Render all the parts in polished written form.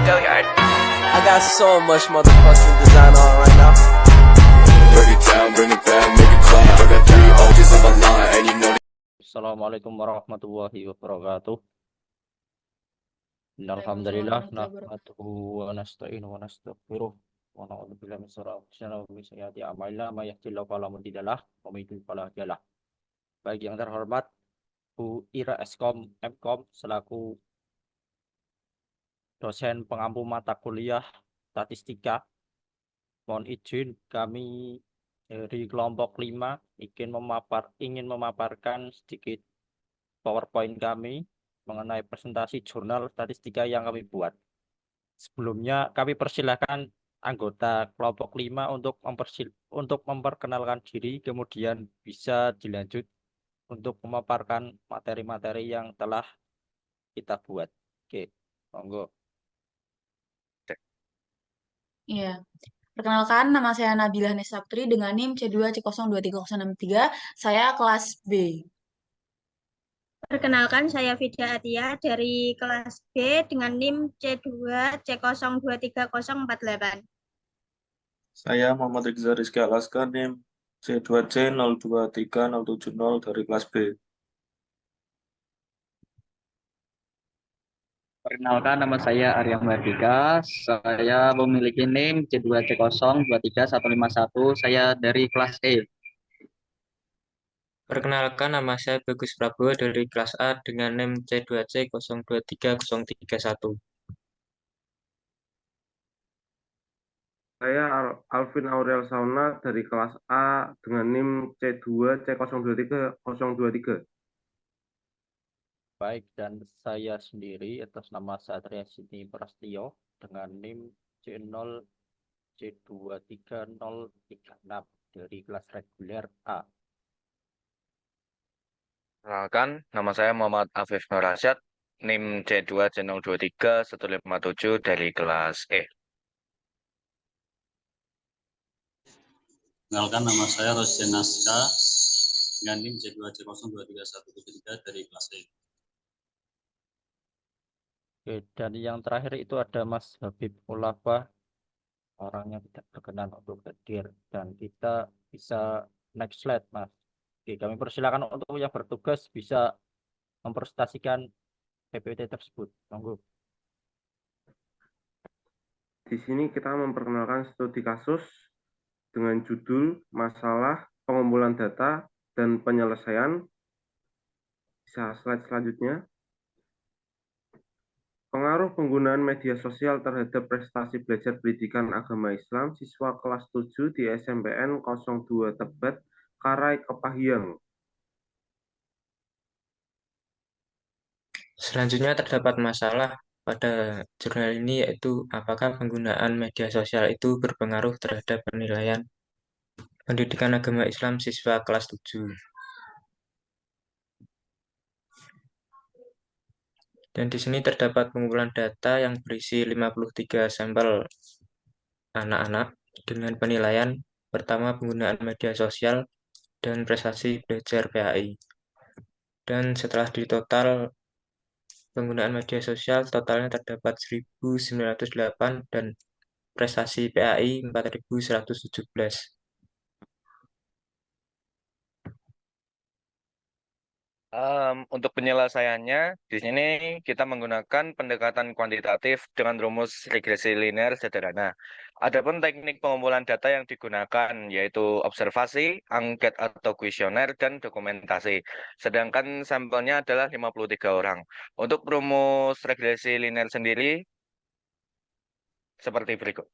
I got so much motherfucking design on right now. Break it down, bring it back, make it clap. I got 3 OGs on my line, and you know Assalamualaikum warahmatullahi wabarakatuh. Alhamdulillah nahmaduhu wa nasta'inuhu wa nastaghfiruh wa na'udzu billahi min syururi anfusina wa min sayyiati a'malina may yahdihillahu fala mudhillalah wa may yudhlil fala hadiyalah. Baik yang terhormat Bu Ira Eskom Mkom selaku dosen pengampu mata kuliah statistika, mohon izin kami dari kelompok 5 ingin memaparkan sedikit PowerPoint kami mengenai presentasi jurnal statistika yang kami buat. Sebelumnya kami persilahkan anggota kelompok 5 untuk memperkenalkan diri, kemudian bisa dilanjut untuk memaparkan materi-materi yang telah kita buat. Oke, monggo. Iya. Perkenalkan, nama saya Nabila Nisa Putri dengan NIM C2C023063. Saya kelas B. Perkenalkan, saya Fida Atia dari kelas B dengan NIM C2C023048. Saya Muhammad Rizal Rizky Alaska, NIM C2C023070 dari kelas B. Perkenalkan, nama saya Arya Mardika. Saya memiliki NIM C2C023151. Saya dari kelas E. Perkenalkan, nama saya Bagus Prabowo dari kelas A dengan NIM C2C023031. Saya Alvin Aurel Sauna dari kelas A dengan NIM C2C023023. Baik, dan saya sendiri atas nama Satria Sini Prastio dengan NIM C0C23036 dari kelas reguler A. Perkenalkan, nama saya Muhammad Afif Nur Rasyad, NIM C2C023-157 dari kelas E. Perkenalkan, nama saya Rosjen Naska dengan NIM C2C023173 dari kelas E. Oke, dan yang terakhir itu ada Mas Habib Ulafah, orangnya tidak berkenan untuk hadir, dan kita bisa next slide, Mas. Oke, kami persilakan untuk yang bertugas bisa mempresentasikan PPT tersebut. Monggo. Di sini kita memperkenalkan studi kasus dengan judul masalah pengumpulan data dan penyelesaian. Bisa slide selanjutnya. Pengaruh penggunaan media sosial terhadap prestasi belajar pendidikan agama Islam siswa kelas 7 di SMPN 02 Tebet, Karai Kepahyang. Selanjutnya terdapat masalah pada jurnal ini, yaitu apakah penggunaan media sosial itu berpengaruh terhadap penilaian pendidikan agama Islam siswa kelas 7. Dan di sini terdapat pengumpulan data yang berisi 53 sampel anak-anak dengan penilaian pertama penggunaan media sosial dan prestasi belajar PAI. Dan setelah ditotal penggunaan media sosial, totalnya terdapat 1.908 dan prestasi PAI 4.117. Untuk penyelesaiannya, di sini kita menggunakan pendekatan kuantitatif dengan rumus regresi linear sederhana. Adapun teknik pengumpulan data yang digunakan yaitu observasi, angket atau kuesioner, dan dokumentasi. Sedangkan sampelnya adalah 53 orang. Untuk rumus regresi linear sendiri, seperti berikut.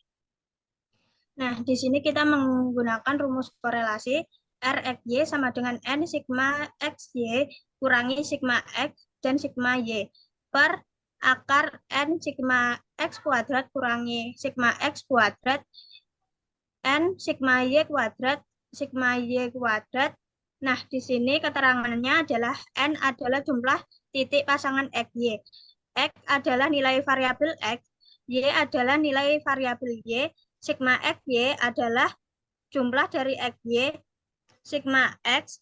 Nah, di sini kita menggunakan rumus korelasi RXY sama dengan N sigma XY kurangi sigma X dan sigma Y per akar N sigma X kuadrat kurangi sigma X kuadrat N sigma Y kuadrat sigma Y kuadrat. Nah, di sini keterangannya adalah N adalah jumlah titik pasangan XY. X adalah nilai variabel X, Y adalah nilai variabel Y, sigma XY adalah jumlah dari XY, sigma X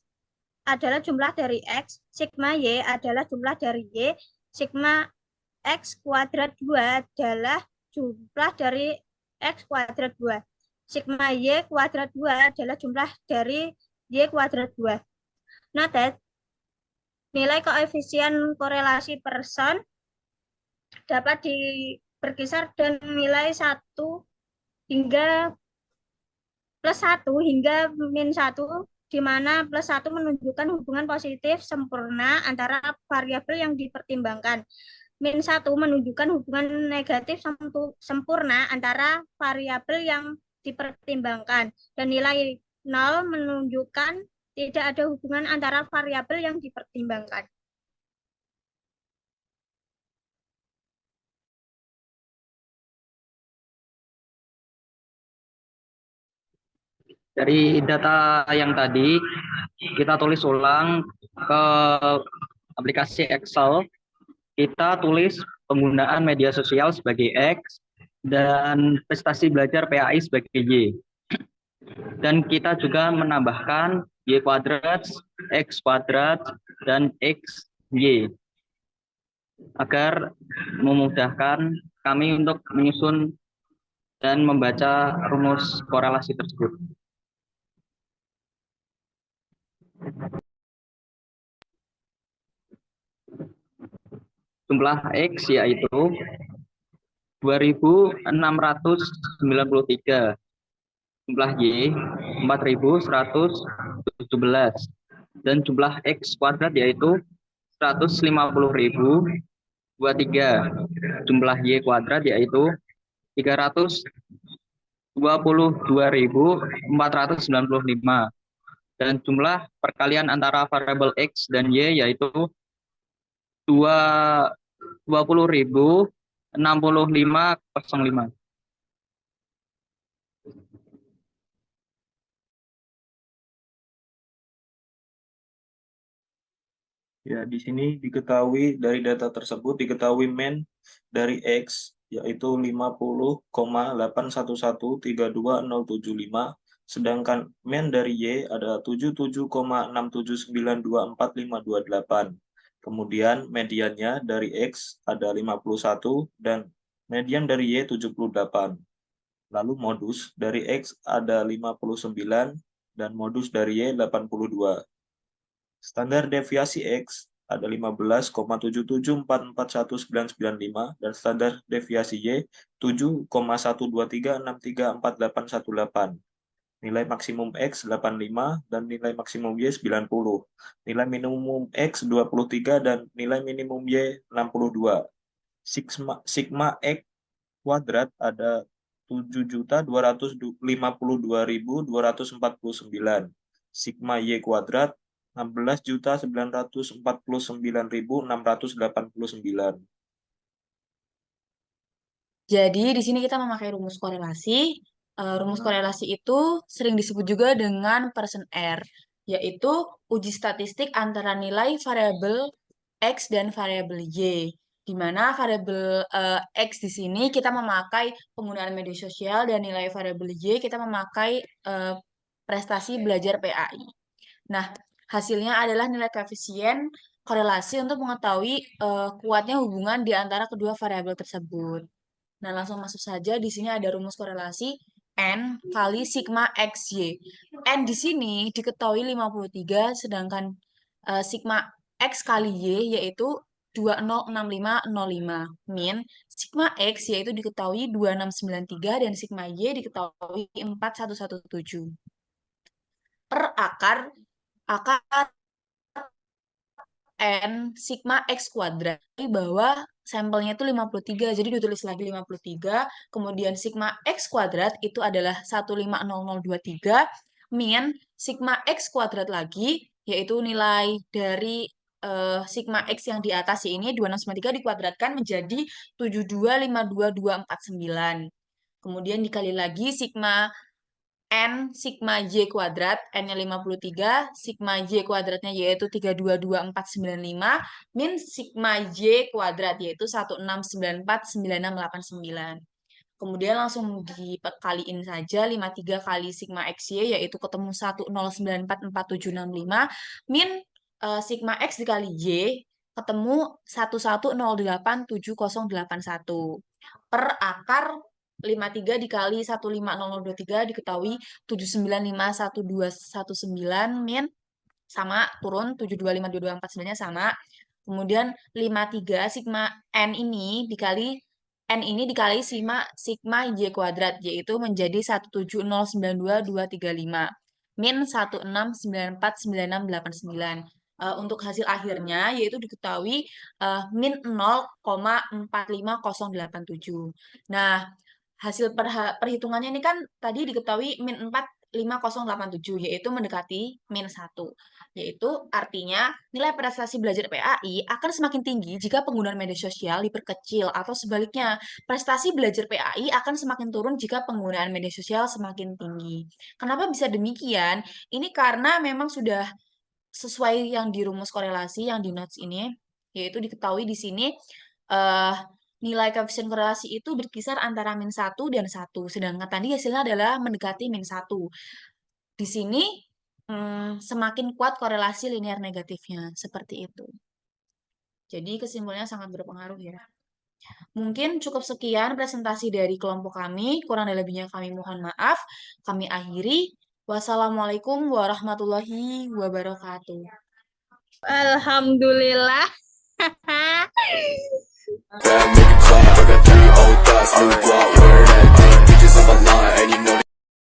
adalah jumlah dari X, sigma Y adalah jumlah dari Y, sigma X kuadrat 2 adalah jumlah dari X kuadrat 2. Sigma Y kuadrat 2 adalah jumlah dari Y kuadrat 2. Noted, nilai koefisien korelasi person dapat berkisar dan nilai 1 hingga +1 hingga -1, di mana +1 menunjukkan hubungan positif sempurna antara variabel yang dipertimbangkan. -1 menunjukkan hubungan negatif sempurna antara variabel yang dipertimbangkan. Dan nilai 0 menunjukkan tidak ada hubungan antara variabel yang dipertimbangkan. Dari data yang tadi, kita tulis ulang ke aplikasi Excel. Kita tulis penggunaan media sosial sebagai X dan prestasi belajar PAI sebagai Y. Dan kita juga menambahkan Y kuadrat, X kuadrat, dan XY agar memudahkan kami untuk menyusun dan membaca rumus korelasi tersebut. Jumlah X yaitu 2.693, jumlah Y 4.117, dan jumlah X kuadrat yaitu 150.023, jumlah Y kuadrat yaitu 322.495, dan jumlah perkalian antara variabel X dan Y yaitu 20.065,05. Ya, di sini diketahui dari data tersebut diketahui main dari X yaitu 50,81132.075, sedangkan main dari Y ada 77,67924.528. Kemudian mediannya dari X ada 51 dan median dari Y 78. Lalu modus dari X ada 59 dan modus dari Y 82. Standar deviasi X ada 15,77441995 dan standar deviasi Y 7,123634818. Nilai maksimum X 85 dan nilai maksimum Y 90. Nilai minimum X 23 dan nilai minimum Y 62. Sigma X kuadrat ada 7.252.249. Sigma Y kuadrat 16.949.689. Jadi di sini kita memakai rumus korelasi. Rumus korelasi itu sering disebut juga dengan person R, yaitu uji statistik antara nilai variabel X dan variabel Y. Di mana variabel X di sini kita memakai penggunaan media sosial dan nilai variabel Y kita memakai prestasi belajar PAI. Nah, hasilnya adalah nilai koefisien korelasi untuk mengetahui kuatnya hubungan di antara kedua variabel tersebut. Nah, langsung masuk saja. Di sini ada rumus korelasi N kali sigma XY. N di sini diketahui 53, sedangkan sigma X kali Y yaitu 206505. Min sigma X yaitu diketahui 2693 dan sigma Y diketahui 4117. Per akar N sigma X kuadrat, bahwa sampelnya itu 53, jadi ditulis lagi 53, kemudian sigma X kuadrat itu adalah 1500023, min sigma X kuadrat lagi, yaitu nilai dari sigma X yang di atas ini, 2693 dikuadratkan menjadi 7252249. Kemudian dikali lagi sigma N sigma Y kuadrat, N-nya 53, sigma Y kuadratnya yaitu 3222495, min sigma Y kuadrat yaitu 16949689. Kemudian langsung dikaliin saja 53 kali sigma XY yaitu ketemu 10944765, min sigma X dikali Y ketemu 11087081. per akar 53 dikali 1500023 diketahui 79512119 min sama turun 725224 sama. Kemudian 53 sigma n ini dikali sigma y kuadrat yaitu menjadi 170922235 min 169496689. Untuk hasil akhirnya yaitu diketahui min 0,45087. Nah, hasil perhitungannya ini kan tadi diketahui min 45087 yaitu mendekati min 1. Yaitu artinya nilai prestasi belajar PAI akan semakin tinggi jika penggunaan media sosial diperkecil atau sebaliknya, prestasi belajar PAI akan semakin turun jika penggunaan media sosial semakin tinggi. Kenapa bisa demikian? Ini karena memang sudah sesuai yang di rumus korelasi yang di notes ini, yaitu diketahui di sini nilai koefisien korelasi itu berkisar antara min 1 dan 1, sedangkan tadi hasilnya adalah mendekati min 1. Di sini semakin kuat korelasi linear negatifnya, seperti itu. Jadi kesimpulannya sangat berpengaruh ya. Mungkin cukup sekian presentasi dari kelompok kami, kurang dan lebihnya kami mohon maaf. Kami akhiri. Wassalamualaikum warahmatullahi wabarakatuh. Alhamdulillah. Make it clap. I got 3 old thoughts, new guap, word that thing. Bitches on my line, and you know